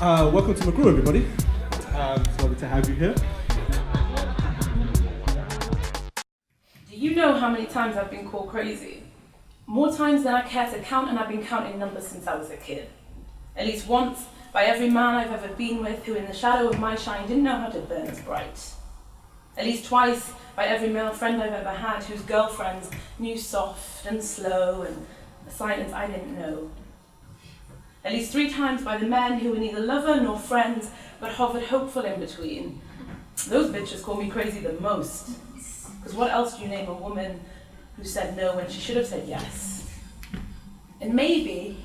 Welcome to Makrooh, everybody. It's lovely to have you here. Do you know how many times I've been called crazy? More times than I care to count, and I've been counting numbers since I was a kid. At least once, by every man I've ever been with who in the shadow of my shine didn't know how to burn as bright. At least twice, by every male friend I've ever had whose girlfriends knew soft and slow and a silence I didn't know. At least 3 times by the men who were neither lover nor friends, but hovered hopeful in between. Those bitches call me crazy the most. Because what else do you name a woman who said no when she should have said yes? And maybe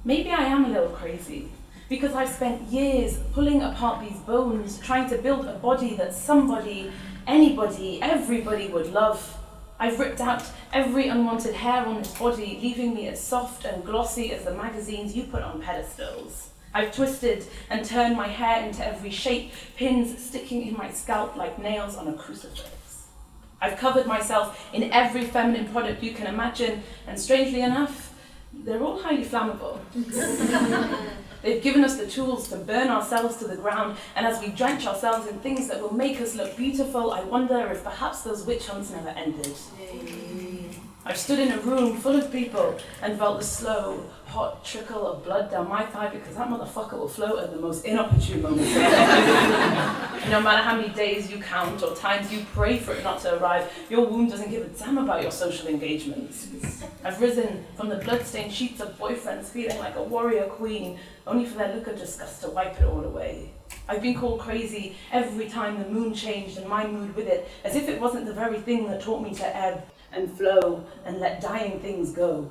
I am a little crazy, because I've spent years pulling apart these bones, trying to build a body that somebody, anybody, everybody would love. I've ripped out every unwanted hair on this body, leaving me as soft and glossy as the magazines you put on pedestals. I've twisted and turned my hair into every shape, pins sticking in my scalp like nails on a crucifix. I've covered myself in every feminine product you can imagine, and strangely enough, they're all highly flammable. They've given us the tools to burn ourselves to the ground, and as we drench ourselves in things that will make us look beautiful, I wonder if perhaps those witch hunts never ended. I've stood in a room full of people and felt the slow, hot trickle of blood down my thigh because that motherfucker will float at the most inopportune moments. No matter how many days you count or times you pray for it not to arrive, your womb doesn't give a damn about your social engagements. I've risen from the bloodstained sheets of boyfriends feeling like a warrior queen, only for their look of disgust to wipe it all away. I've been called crazy every time the moon changed and my mood with it, as if it wasn't the very thing that taught me to ebb and flow and let dying things go.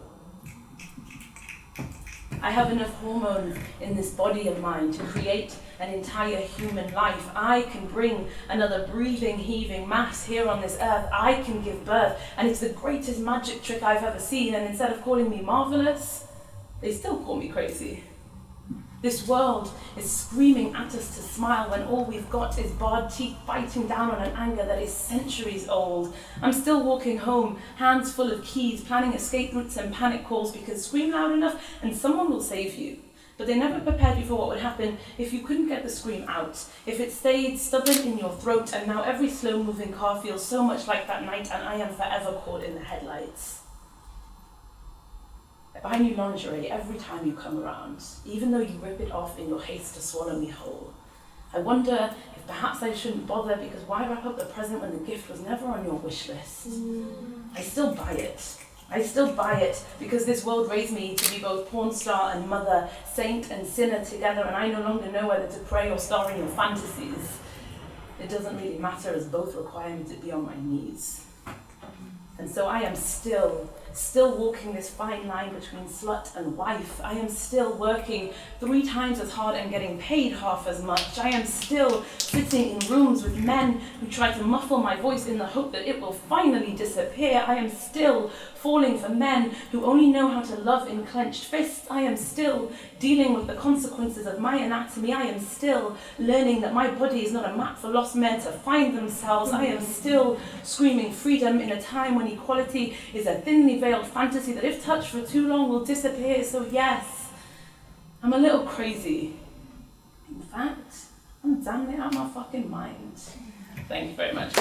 I have enough hormones in this body of mine to create an entire human life. I can bring another breathing, heaving mass here on this earth. I can give birth, and it's the greatest magic trick I've ever seen, and instead of calling me marvelous, they still call me crazy. This world is screaming at us to smile when all we've got is barred teeth biting down on an anger that is centuries old. I'm still walking home, hands full of keys, planning escape routes and panic calls because scream loud enough and someone will save you. But they never prepared you for what would happen if you couldn't get the scream out, if it stayed stubborn in your throat, and now every slow-moving car feels so much like that night and I am forever caught in the headlights. I buy new lingerie every time you come around, even though you rip it off in your haste to swallow me whole. I wonder if perhaps I shouldn't bother, because why wrap up the present when the gift was never on your wish list? I still buy it. I still buy it because this world raised me to be both porn star and mother, saint and sinner together, and I no longer know whether to pray or star in your fantasies. It doesn't really matter, as both require me to be on my knees. And so I am still walking this fine line between slut and wife. I am still working 3 times as hard and getting paid half as much. I am still sitting in rooms with men who try to muffle my voice in the hope that it will finally disappear. I am still falling for men who only know how to love in clenched fists. I am still dealing with the consequences of my anatomy. I am still learning that my body is not a map for lost men to find themselves. I am still screaming freedom in a time when equality is a thinly veiled fantasy that if touched for too long will disappear. So yes, I'm a little crazy. In fact, I'm damn near out of my fucking mind. Thank you very much.